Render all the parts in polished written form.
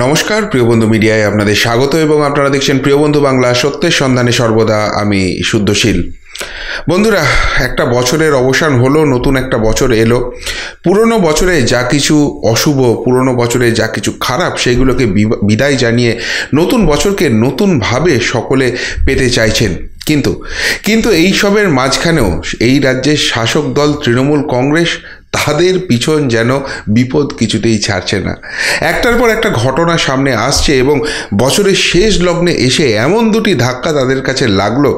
নমস্কার প্রিয় বন্ধু মিডিয়ায় আপনাদের স্বাগত এবং আপনারা দেখছেন প্রিয় বন্ধু বাংলা সত্যের সন্ধানে সর্বদা আমি শুদ্ধশীল। বন্ধুরা, একটা বছরের অবসান হলো, নতুন একটা বছর এলো। পুরনো বছরে যা কিছু অশুভ, পুরনো বছরে যা কিছু খারাপ, সেইগুলোকে বিদায় জানিয়ে নতুন বছরকে নতুনভাবে সকলে পেতে চাইছেন। কিন্তু এইসবের মাঝখানেও এই রাজ্যের শাসক দল তৃণমূল কংগ্রেস, তাদের পিছন যেন বিপদ কিছুতেই ছাড়ছে না। একটার পর একটা ঘটনা সামনে আসছে এবং বছরের শেষ লগ্নে এসে এমন দুটি ধাক্কা তাদের কাছে লাগলো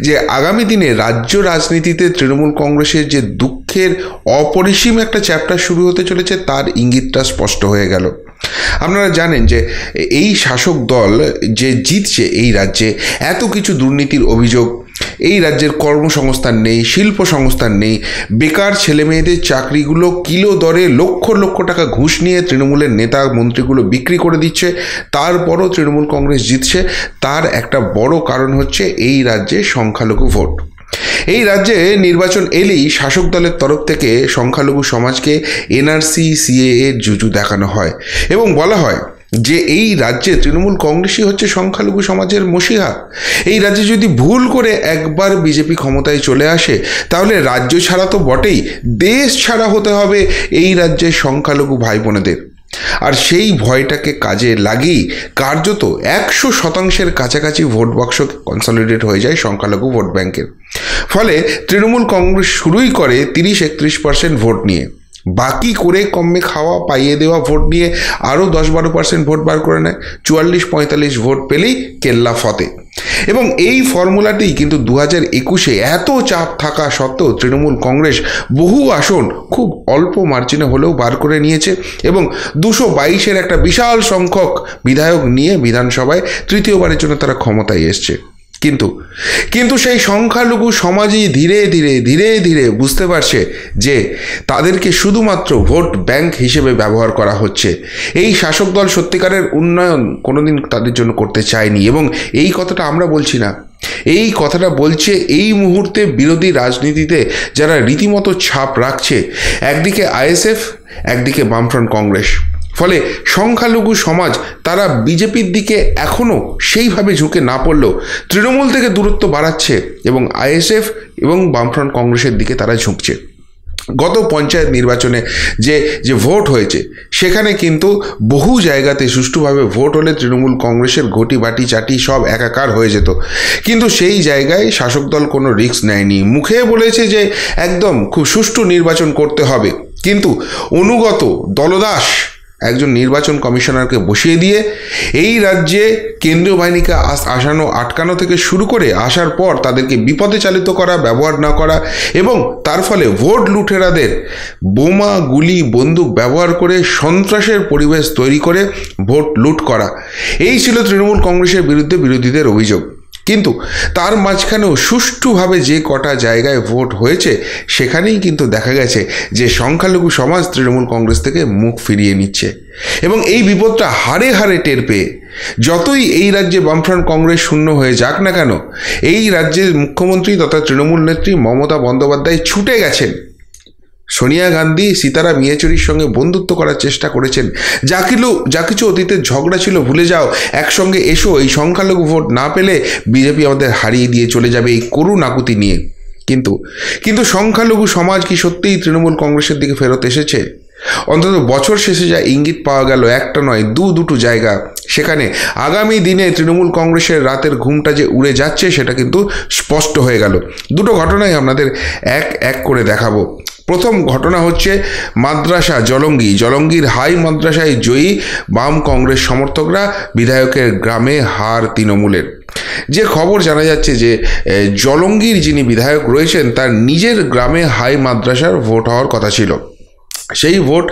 যে আগামী দিনে রাজ্য রাজনীতিতে তৃণমূল কংগ্রেসের যে দুঃখের অপরিসীম একটা চ্যাপ্টার শুরু হতে চলেছে, তার ইঙ্গিতটা স্পষ্ট হয়ে গেল। আপনারা জানেন যে এই শাসক দল যে জিতছে এই রাজ্যে, এত কিছু দুর্নীতির অভিযোগ, এই রাজ্যের কর্মসংস্থান নেই, শিল্প সংস্থান নেই, বেকার ছেলে মেয়েদের চাকরিগুলো কিলো দরে লক্ষ লক্ষ টাকা ঘুষ নিয়ে তৃণমূলের নেতা মন্ত্রীগুলো বিক্রি করে দিচ্ছে, তারপরও তৃণমূল কংগ্রেস জিতছে। তার একটা বড় কারণ হচ্ছে এই রাজ্যে সংখ্যালঘু ভোট। এই রাজ্যে নির্বাচন এলেই শাসক দলের তরফ থেকে সংখ্যালঘু সমাজকে এনআরসি সিএএ জুজু দেখানো হয় এবং বলা হয় যে এই রাজ্যে তৃণমূল কংগ্রেসই হচ্ছে সংখ্যালঘু সমাজের মসিহা। এই রাজ্যে যদি ভুল করে একবার বিজেপি ক্ষমতায় চলে আসে, তাহলে রাজ্য ছাড়া তো বটেই, দেশ ছাড়া হতে হবে এই রাজ্যের সংখ্যালঘু ভাই বোনেদের। আর সেই ভয়টাকে কাজে লাগিয়ে কার্যত 100% কাছাকাছি ভোট বাক্স কনসলিডেট হয়ে যায় সংখ্যালঘু ভোট ব্যাংকের। ফলে তৃণমূল কংগ্রেস শুরুই করে 30-31% ভোট নিয়ে, বাকি করে কমে খাওয়া পাইয়ে দেওয়া ভোট নিয়ে আরও 10-12% ভোট বার করে নেয়। 44-45 ভোট পেলেই কেল্লা ফতে। এবং এই ফর্মুলাটি কিন্তু 2021-এ এত চাপ থাকা সত্ত্বেও তৃণমূল কংগ্রেস বহু আসন খুব অল্প মার্জিনে হলেও বার করে নিয়েছে এবং 222-এর একটা বিশাল সংখ্যক বিধায়ক নিয়ে বিধানসভায় তৃতীয়বারের জন্য তারা ক্ষমতায় এসছে। কিন্তু সেই সংখ্যালঘু সমাজই ধীরে ধীরে বুঝতে পারছে যে তাদেরকে শুধুমাত্র ভোট ব্যাংক হিসেবে ব্যবহার করা হচ্ছে। এই শাসক দল সত্যিকারের উন্নয়ন কোনোদিন তাদের জন্য করতে চায়নি এবং এই কথাটা আমরা বলছি না, এই কথাটা বলছে এই মুহূর্তে বিরোধী রাজনীতিতে যারা রীতিমতো ছাপ রাখছে, একদিকে আইএসএফ, একদিকে বামফ্রন্ট কংগ্রেস। ফলে সংখ্যালঘু সমাজ তারা বিজেপির দিকে এখনও সেইভাবে ঝুঁকে না পড়লেও তৃণমূল থেকে দূরত্ব বাড়াচ্ছে এবং আইএসএফ এবং বামফ্রন্ট কংগ্রেসের দিকে তারা ঝুঁকছে। গত পঞ্চায়েত নির্বাচনে যে ভোট হয়েছে, সেখানে কিন্তু বহু জায়গাতে সুষ্ঠুভাবে ভোট হলে তৃণমূল কংগ্রেসের ঘটি বাটি চাটি সব একাকার হয়ে যেত। কিন্তু সেই জায়গায় শাসক দল কোনো রিস্ক নেয়নি, মুখে বলেছে যে একদম খুব সুষ্ঠু নির্বাচন করতে হবে, কিন্তু অনুগত দলদাস একজন নির্বাচন কমিশনারকে বসিয়ে দিয়ে এই রাজ্যে কেন্দ্রীয় বাহিনীকে আটকানো থেকে শুরু করে আসার পর তাদেরকে বিপদে চালিত করা, ব্যবহার না করা এবং তার ফলে ভোট লুটেরাদের বোমা গুলি বন্দুক ব্যবহার করে সন্ত্রাসের পরিবেশ তৈরি করে ভোট লুট করা, এই ছিল তৃণমূল কংগ্রেসের বিরুদ্ধে বিরোধীদের অভিযোগ। কিন্তু তার মাঝখানেও সুষ্ঠুভাবে যে কটা জায়গায় ভোট হয়েছে, সেখানেই কিন্তু দেখা গেছে যে সংখ্যালঘু সমাজ তৃণমূল কংগ্রেস থেকে মুখ ফিরিয়ে নিচ্ছে এবং এই বিপদটা হাড়ে হাড়ে টের পেয়ে যতই এই রাজ্যে বামফ্রন্ট কংগ্রেস শূন্য হয়ে যাক না কেন, এই রাজ্যের মুখ্যমন্ত্রী তথা তৃণমূল নেত্রী মমতা বন্দ্যোপাধ্যায় ছুটে গেছেন। সোনিয়া গান্ধী সীতারাম ইয়েচুরির সঙ্গে বন্ধুত্ব করার চেষ্টা করেছেন। যা কিছু অতীতের ঝগড়া ছিল ভুলে যাও, একসঙ্গে এসো, এই সংখ্যালঘু ভোট না পেলে বিজেপি আমাদের হারিয়ে দিয়ে চলে যাবে, এই করুণ আকুতি নিয়ে। কিন্তু সংখ্যালঘু সমাজ কি সত্যিই তৃণমূল কংগ্রেসের দিকে ফেরত এসেছে? অন্তত বছর শেষে যা ইঙ্গিত পাওয়া গেল, একটা নয় দুটো জায়গা, সেখানে আগামী দিনে তৃণমূল কংগ্রেসের রাতের ঘুমটা যে উড়ে যাচ্ছে সেটা কিন্তু স্পষ্ট হয়ে গেল। দুটো ঘটনাই আপনাদের এক করে দেখাবো। প্রথম ঘটনা হচ্ছে মাদ্রাসা জলঙ্গির হাই মাদ্রাসায় জয়ী বাম কংগ্রেস সমর্থকরা, বিধায়কের গ্রামে হার তৃণমূলের। যে খবর জানা যাচ্ছে যে জলঙ্গির যিনি বিধায়ক রয়েছেন, তার নিজের গ্রামে হাই মাদ্রাসার ভোট হওয়ার কথা ছিল। সেই ভোট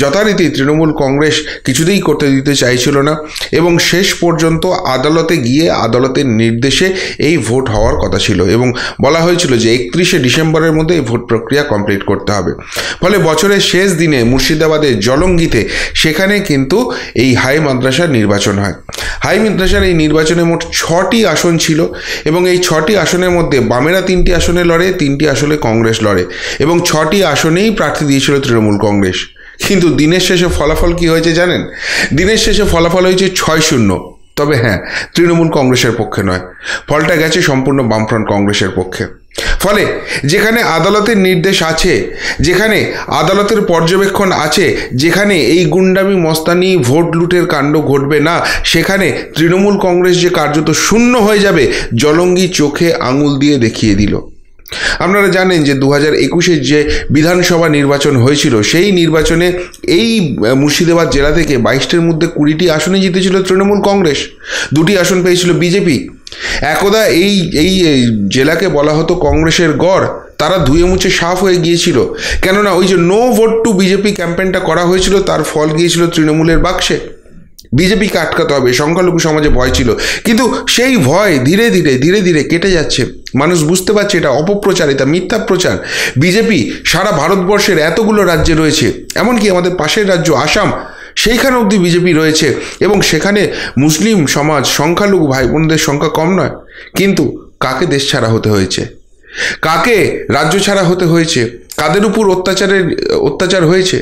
যথারীতি তৃণমূল কংগ্রেস কিছুতেই করতে দিতে চাইছিল না এবং শেষ পর্যন্ত আদালতে গিয়ে আদালতের নির্দেশে এই ভোট হওয়ার কথা ছিল এবং বলা হয়েছিল যে 31শে ডিসেম্বরের মধ্যে এই ভোট প্রক্রিয়া কমপ্লিট করতে হবে। ফলে বছরের শেষ দিনে মুর্শিদাবাদের জলঙ্গিতে সেখানে কিন্তু এই হাই মাদ্রাসার নির্বাচন হয়। হাই মাদ্রাসার এই নির্বাচনে মোট 6টি আসন ছিল এবং এই 6টি আসনের মধ্যে বামেরা 3টি আসনে লড়ে, 3টি আসনে কংগ্রেস লড়ে এবং 6টি আসনেই প্রার্থী দিয়েছিল তৃণমূল কংগ্রেস। কিন্তু দিনের শেষে ফলাফল কি হয়েছে জানেন? দিনের শেষে ফলাফল হয়েছে 6-0। তবে হ্যাঁ, তৃণমূল কংগ্রেসের পক্ষে নয়, ফলটা গেছে সম্পূর্ণ বামফ্রন্ট কংগ্রেসের পক্ষে। ফলে যেখানে আদালতের নির্দেশ আছে, যেখানে আদালতের পর্যবেক্ষণ আছে, যেখানে এই গুন্ডামি মস্তানি ভোট লুটের কাণ্ড ঘটবে না, সেখানে তৃণমূল কংগ্রেস যে কার্যত শূন্য হয়ে যাবে, জলঙ্গি চোখে আঙুল দিয়ে দেখিয়ে দিল। আপনারা জানেন যে 2021-এর যে বিধানসভা নির্বাচন হয়েছিল, সেই নির্বাচনে এই মুর্শিদাবাদ জেলা থেকে 22টির মধ্যে 20টি আসনে জিতেছিল তৃণমূল কংগ্রেস, 2টি আসন পেয়েছিল বিজেপি। একদা এই জেলাকে বলা হতো কংগ্রেসের গড়। তারা ধুয়ে মুছে সাফ হয়ে গিয়েছিল, কেননা ওই যে নো ভোট টু বিজেপি ক্যাম্পেইনটা করা হয়েছিল, তার ফল গিয়েছিল তৃণমূলের বাক্সে। বিজেপিকে আটকাতে হবে, সংখ্যালঘু সমাজে ভয় ছিল, কিন্তু সেই ভয় ধীরে ধীরে কেটে যাচ্ছে। মানুষ বুঝতে পারছে এটা অপপ্রচারিতা, মিথ্যা প্রচার। বিজেপি সারা ভারতবর্ষের এতগুলো রাজ্যে রয়েছে, এমনকি আমাদের পাশের রাজ্য আসাম, সেইখানে অবধি বিজেপি রয়েছে, এবং সেখানে মুসলিম সমাজ, সংখ্যালঘু ভাই বোনদের সংখ্যা কম নয়। কিন্তু কাকে দেশ ছাড়া হতে হয়েছে, কাকে রাজ্য ছাড়া হতে হয়েছে, কাদের উপর অত্যাচার হয়েছে?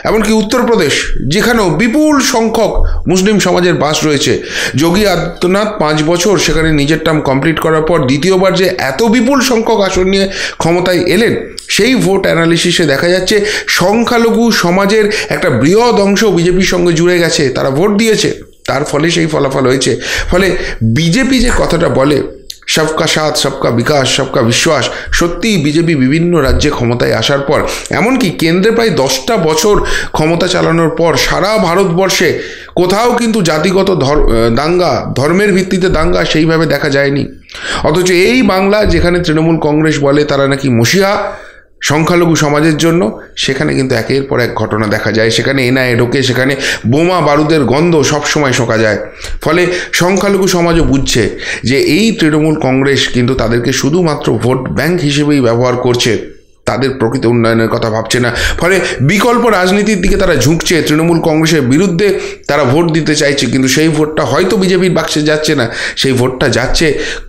এমনকি উত্তরপ্রদেশ, যেখানেও বিপুল সংখ্যক মুসলিম সমাজের বাস রয়েছে, যোগী আদিত্যনাথ 5 বছর সেখানে নিজের টার্ম কমপ্লিট করার পর দ্বিতীয়বার যে এত বিপুল সংখ্যক আসন নিয়ে ক্ষমতায় এলেন, সেই ভোট অ্যানালিসিসে দেখা যাচ্ছে সংখ্যালঘু সমাজের একটা বৃহৎ অংশ বিজেপির সঙ্গে জুড়ে গেছে, তারা ভোট দিয়েছে, তার ফলে সেই ফলাফল হয়েছে। ফলে বিজেপি যে কথাটা বলে, সবকা সাথ, সবকা বিকাশ, সবকা বিশ্বাস, সত্যিই বিজেপি বিভিন্ন রাজ্যে ক্ষমতায় আসার পর, এমনকি কেন্দ্রে প্রায় 10টা বছর ক্ষমতা চালানোর পর সারা ভারতবর্ষে কোথাও কিন্তু জাতিগত দাঙ্গা, ধর্মের ভিত্তিতে দাঙ্গা সেইভাবে দেখা যায়নি। অথচ এই বাংলা, যেখানে তৃণমূল কংগ্রেস বলে তারা নাকি মসিহা সংখ্যালঘু সমাজের জন্য, সেখানে কিন্তু একের পর এক ঘটনা দেখা যায়। সেখানে এনআইএ ঢোকে, সেখানে বোমা বারুদের গন্ধ সবসময় শোকা যায়। ফলে সংখ্যালঘু সমাজও বুঝছে যে এই তৃণমূল কংগ্রেস কিন্তু তাদেরকে শুধুমাত্র ভোট ব্যাংক হিসেবেই ব্যবহার করছে, তাদের প্রকৃত উন্নয়নের কথা ভাবছে না। ফলে বিকল্প রাজনীতির দিকে তারা ঝুঁকছে, তৃণমূল কংগ্রেসের বিরুদ্ধে তারা ভোট দিতে চাইছে, কিন্তু সেই ভোটটা হয়তো বিজেপির বাক্সে যাচ্ছে না, সেই ভোটটা যাচ্ছে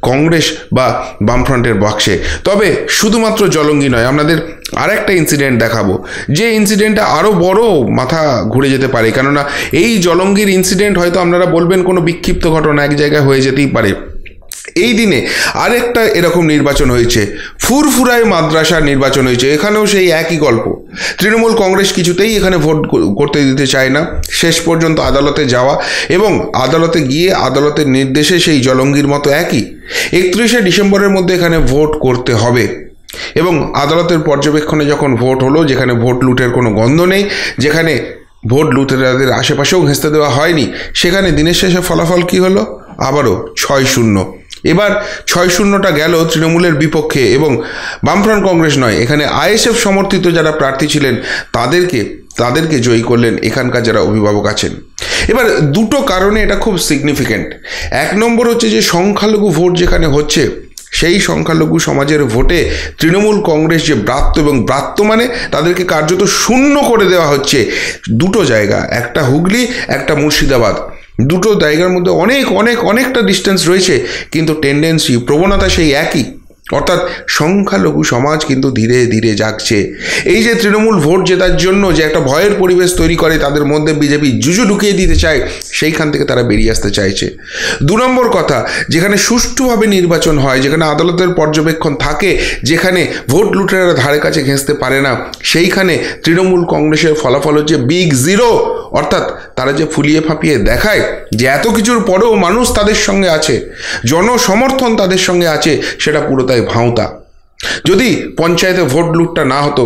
কংগ্রেস বা বামফ্রন্টের বাক্সে। তবে শুধুমাত্র জলঙ্গি নয়, আপনাদের আরেকটা ইনসিডেন্ট দেখাবো, যে ইনসিডেন্টটা আরও বড় মাথা ঘুরে যেতে পারে। কেননা এই জলঙ্গির ইনসিডেন্ট হয়তো আপনারা বলবেন কোনো বিক্ষিপ্ত ঘটনা, এক জায়গায় হয়ে যেতেই পারে। এই দিনে আরেকটা এরকম নির্বাচন হয়েছে, ফুরফুরায় মাদ্রাসা নির্বাচন হয়েছে। এখানেও সেই একই গল্প, তৃণমূল কংগ্রেস কিছুতেই এখানে ভোট করতে দিতে চায় না। শেষ পর্যন্ত আদালতে যাওয়া এবং আদালতে গিয়ে আদালতের নির্দেশে সেই জলঙ্গির মতো একই 31শে ডিসেম্বরের মধ্যে এখানে ভোট করতে হবে। এবং আদালতের পর্যবেক্ষণে যখন ভোট হলো, যেখানে ভোট লুটের কোনো গন্ধ নেই, যেখানে ভোট লুটেরাদের আশেপাশেও ঘেঁচতে দেওয়া হয়নি, সেখানে দিনের শেষে ফলাফল কি হলো? আবারও 6-0। এবার 6-0টা গেল তৃণমূলের বিপক্ষে, এবং বামফ্রন্ট কংগ্রেস নয়, এখানে আইএসএফ সমর্থিত যারা প্রার্থী ছিলেন তাদেরকে জয়ী করলেন এখানকার যারা অভিভাবক আছেন। এবার দুটো কারণে এটা খুব সিগনিফিক্যান্ট। 1 নম্বর হচ্ছে যে সংখ্যালঘু ভোট যেখানে হচ্ছে, সেই সংখ্যালঘু সমাজের ভোটে তৃণমূল কংগ্রেস যে ব্রাত্য, এবং ব্রাত্য মানে তাদেরকে কার্যত শূন্য করে দেওয়া হচ্ছে। দুটো জায়গা, একটা হুগলি, একটা মুর্শিদাবাদ, দুটো জায়গার মধ্যে অনেকটা ডিস্টেন্স রয়েছে, কিন্তু টেন্ডেন্সি, প্রবণতা সেই একই। অর্থাৎ সংখ্যালঘু সমাজ কিন্তু ধীরে ধীরে জাগছে। এই যে তৃণমূল ভোট জেতার জন্য যে একটা ভয়ের পরিবেশ তৈরি করে তাদের মধ্যে বিজেপি জুজু ঢুকিয়ে দিতে চায়, সেইখান থেকে তারা বেরিয়ে আসতে চাইছে। 2 নম্বর কথা, যেখানে সুষ্ঠুভাবে নির্বাচন হয়, যেখানে আদালতের পর্যবেক্ষণ থাকে, যেখানে ভোট লুটেরা ধারে কাছে ঘেঁচতে পারে না, সেইখানে তৃণমূল কংগ্রেসের ফলাফল হচ্ছে বিগ জিরো। অর্থাৎ তারা যে ফুলিয়ে ফাঁপিয়ে দেখায় যে এত কিছুর পরেও মানুষ তাদের সঙ্গে আছে, জনসমর্থন তাদের সঙ্গে আছে, সেটা পুরোটাই ভাঁওতা। যদি পঞ্চায়েতে ভোট লুটটা না হতো,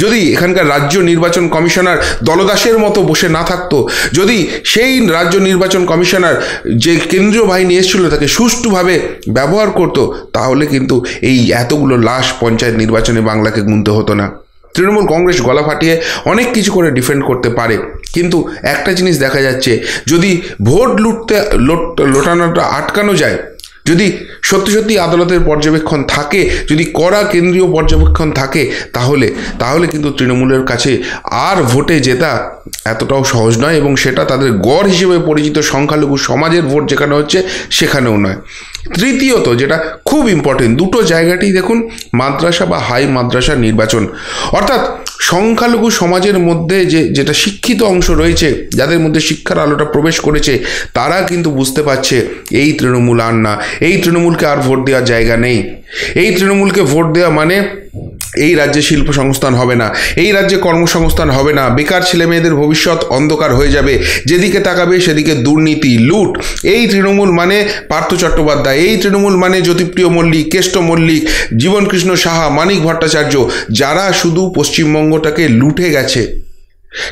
যদি এখানকার রাজ্য নির্বাচন কমিশনার দলদাসের মতো বসে না থাকতো, যদি সেই রাজ্য নির্বাচন কমিশনার যে কেন্দ্রীয় বাহিনী এসেছিল তাকে সুষ্ঠুভাবে ব্যবহার করতো, তাহলে কিন্তু এই এতগুলো লাশ পঞ্চায়েত নির্বাচনে বাংলাকে গুনতে হতো না। তৃণমূল কংগ্রেস গলা ফাটিয়ে অনেক কিছু করে ডিফেন্ড করতে পারে, কিন্তু একটা জিনিস দেখা যাচ্ছে, যদি ভোট লোটানোটা আটকানো যায়, যদি সত্যি আদালতের পর্যবেক্ষণ থাকে, যদি কড়া কেন্দ্রীয় পর্যবেক্ষণ থাকে, তাহলে কিন্তু তৃণমূলের কাছে আর ভোটে জেতা এতটাও সহজ নয়, এবং সেটা তাদের গড় হিসেবে পরিচিত সংখ্যালঘু সমাজের ভোট যেখানে হচ্ছে সেখানেও নয়। তৃতীয়ত, যেটা খুব ইম্পর্টেন্ট, দুটো জায়গাতেই দেখুন মাদ্রাসা বা হাই মাদ্রাসার নির্বাচন। অর্থাৎ সংখ্যালঘু সমাজের মধ্যে যেটা শিক্ষিত অংশ রয়েছে, যাদের মধ্যে শিক্ষার আলোটা প্রবেশ করেছে, তারা কিন্তু বুঝতে পারছে এই তৃণমূল আর না, এই তৃণমূলকে আর ভোট দেওয়ার জায়গা নেই। এই তৃণমূলকে ভোট দেওয়া মানে এই রাজ্যে শিল্প সংস্থান হবে না, এই রাজ্যে কর্মসংস্থান হবে না, বেকার ছেলে মেয়েদের ভবিষ্যৎ অন্ধকার হয়ে যাবে, যেদিকে তাকাবে সেদিকে দুর্নীতি, লুট। এই তৃণমূল মানে পার্থ চট্টোপাধ্যায়, এই তৃণমূল মানে জ্যোতিপ্রিয় মল্লিক, কেষ্ট মল্লিক, জীবনকৃষ্ণ সাহা, মানিক ভট্টাচার্য, যারা শুধু পশ্চিমবঙ্গটাকে লুটে গেছে।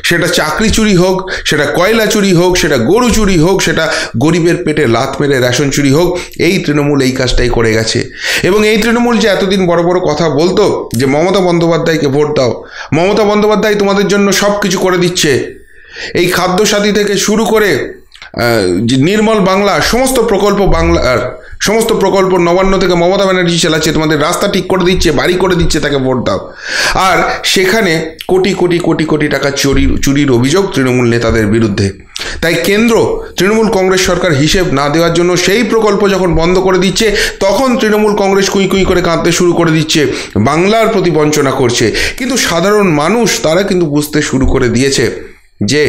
সেটা চাকরি চুরি হোক, সেটা কয়লা চুরি হোক, সেটা গরু চুরি হোক, সেটা গরিবের পেটে লাথ মেরে রেশন চুরি হোক, এই তৃণমূল এই কাজটাই করে গেছে। এবং এই তৃণমূল যে এতদিন বড় বড় কথা বলতো যে মমতা বন্দ্যোপাধ্যায়কে ভোট দাও, মমতা বন্দ্যোপাধ্যায় তোমাদের জন্য সব কিছু করে দিচ্ছে, এই খাদ্যসাথী থেকে শুরু করে নির্মল বাংলা, সমস্ত প্রকল্প নবান্ন থেকে মমতা ব্যানার্জি চালাচ্ছে, তোমাদের রাস্তা ঠিক করে দিচ্ছে, বাড়ি করে দিচ্ছে, তাকে ভোট দাও। আর সেখানে কোটি কোটি কোটি কোটি টাকা চুরির অভিযোগ তৃণমূল নেতাদের বিরুদ্ধে। তাই কেন্দ্র তৃণমূল কংগ্রেস সরকার হিসেব না দেওয়ার জন্য সেই প্রকল্প যখন বন্ধ করে দিচ্ছে, তখন তৃণমূল কংগ্রেস কুই কুই করে কাঁদতে শুরু করে দিচ্ছে, বাংলার প্রতি বঞ্চনা করছে। কিন্তু সাধারণ মানুষ তারা কিন্তু বুঝতে শুরু করে দিয়েছে যে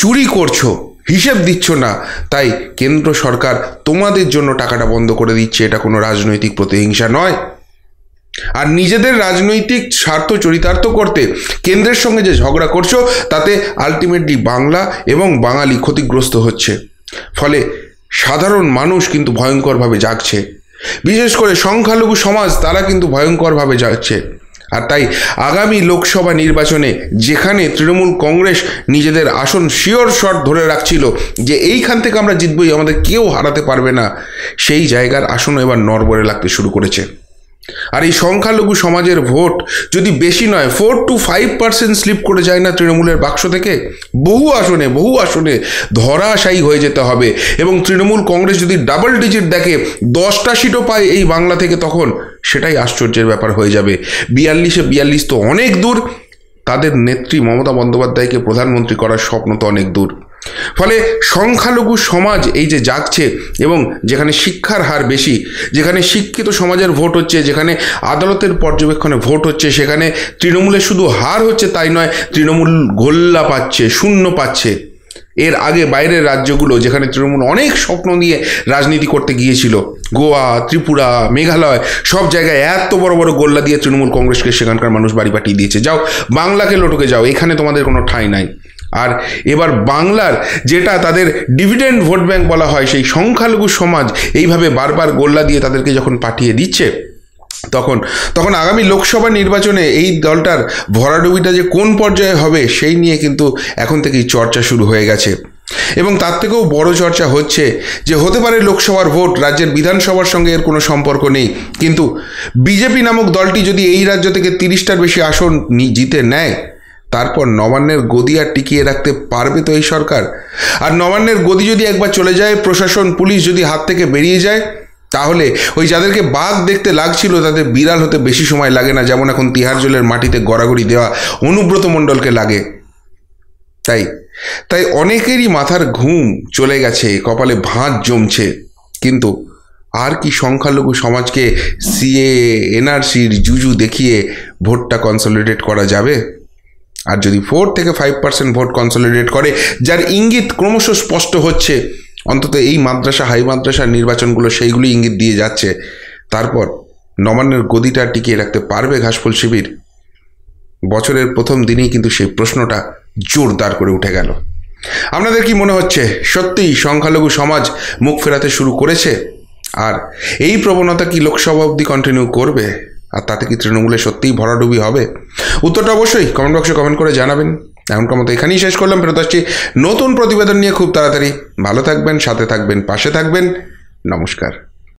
চুরি করছো, হিসেব দিচ্ছ না, তাই কেন্দ্র সরকার তোমাদের জন্য টাকাটা বন্ধ করে দিচ্ছে। এটা কোনো রাজনৈতিক প্রতিহিংসা নয়। আর নিজেদের রাজনৈতিক স্বার্থ চরিতার্থ করতে কেন্দ্রের সঙ্গে যে ঝগড়া করছো, তাতে আলটিমেটলি বাংলা এবং বাঙালি ক্ষতিগ্রস্ত হচ্ছে। ফলে সাধারণ মানুষ কিন্তু ভয়ঙ্করভাবে জাগছে, বিশেষ করে সংখ্যালঘু সমাজ, তারা কিন্তু ভয়ঙ্করভাবে জাগছে। আর তাই আগামী লোকসভা নির্বাচনে যেখানে তৃণমূল কংগ্রেস নিজেদের আসন শিওর শট ধরে রাখছিল যে এইখান থেকে আমরা জিতবই, আমাদের কেউ হারাতে পারবে না, সেই জায়গার আসনও এবার নড়বড়ে লাগতে শুরু করেছে। আর এই সংখ্যালঘু সমাজের ভোট যদি বেশি নয় 4 to 5% স্লিপ করে যায় না তৃণমূলের বাক্স থেকে, বহু আসনে ধরাশায়ী হয়ে যেতে হবে। এবং তৃণমূল কংগ্রেস যদি ডাবল ডিজিট দেখে 10টা সিটও পায় এই বাংলা থেকে, তখন সেটাই আশ্চর্যের ব্যাপার হয়ে যাবে। 42 তো অনেক দূর, তাদের নেত্রী মমতা বন্দ্যোপাধ্যায়কে প্রধানমন্ত্রী করার স্বপ্ন তো অনেক দূর। ফলে সংখ্যালঘু সমাজ এই যে জাগছে, এবং যেখানে শিক্ষার হার বেশি, যেখানে শিক্ষিত সমাজের ভোট হচ্ছে, যেখানে আদালতের পর্যবেক্ষণে ভোট হচ্ছে, সেখানে তৃণমূলের শুধু হার হচ্ছে তাই নয়, তৃণমূল গোল্লা পাচ্ছে, শূন্য পাচ্ছে। এর আগে বাইরের রাজ্যগুলো যেখানে তৃণমূল অনেক স্বপ্ন নিয়ে রাজনীতি করতে গিয়েছিল, গোয়া, ত্রিপুরা, মেঘালয়, সব জায়গায় এত বড় বড় গোল্লা দিয়ে তৃণমূল কংগ্রেসকে সেখানকার মানুষ বাড়ি পাঠিয়ে দিয়েছে। যাও বাংলাকে লটকে যাও, এখানে তোমাদের কোনো ঠাঁই নাই। আর এবার বাংলার যেটা তাদের ডিভিডেন্ড ভোট ব্যাংক বলা হয়, সেই সংখ্যালঘু সমাজ এইভাবে বারবার গোল্লা দিয়ে তাদেরকে যখন পাঠিয়ে দিচ্ছে, তখন আগামী লোকসভা নির্বাচনে এই দলটার ভরাডুবিটা যে কোন পর্যায়ে হবে সেই নিয়ে কিন্তু এখন থেকেই চর্চা শুরু হয়ে গেছে। এবং তার থেকেও বড় চর্চা হচ্ছে যে হতে পারে লোকসভার ভোট রাজ্যের বিধানসভার সঙ্গে এর কোনো সম্পর্ক নেই, কিন্তু বিজেপি নামক দলটি যদি এই রাজ্য থেকে 30টার বেশি আসন জিতে নেয়, তারপর নবান্নের গদি আর টিকিয়ে রাখতে পারবে তো এই সরকার? আর নবান্নের গদি যদি একবার চলে যায়, প্রশাসন, পুলিশ যদি হাত থেকে বেরিয়ে যায়, তাহলে ওই যাদেরকে বাঘ দেখতে লাগছিল তাদের বিড়াল হতে বেশি সময় লাগে না, যেমন এখন তিহার জেলের মাটিতে গড়াগড়ি দেওয়া অনুব্রত মণ্ডলকে লাগে। তাই অনেকেরই মাথার ঘুম চলে গেছে, কপালে ভাঁজ জমছে। কিন্তু আর কি সংখ্যালঘু সমাজকে সিএ, এনআরসির জুজু দেখিয়ে ভোটটা কনসলিডেট করা যাবে? আর যদি 4 থেকে 5% ভোট কনসলিডেট করে, যার ইঙ্গিত ক্রমশ স্পষ্ট হচ্ছে, অন্তত এই মাদ্রাসা, হাই মাদ্রাসার নির্বাচনগুলো সেইগুলি ইঙ্গিত দিয়ে যাচ্ছে, তারপর নবান্নের গদিটা টিকিয়ে রাখতে পারবে ঘাসফুল শিবির? বছরের প্রথম দিনেই কিন্তু সেই প্রশ্নটা জোরদার করে উঠে গেল। আপনাদের কি মনে হচ্ছে সত্যিই সংখ্যালঘু সমাজ মুখ ফেরাতে শুরু করেছে? আর এই প্রবণতা কি লোকসভা অবধি কন্টিনিউ করবে? আর তাতে কি তৃণমূলে সত্যিই ভরাডুবি হবে? উত্তরটা অবশ্যই কমেন্ট বক্সে কমেন্ট করে জানাবেন। এমনকার মতো এখানেই শেষ করলাম, ফেরত আসছি নতুন প্রতিবেদন নিয়ে খুব তাড়াতাড়ি। ভালো থাকবেন, সাথে থাকবেন, পাশে থাকবেন। নমস্কার।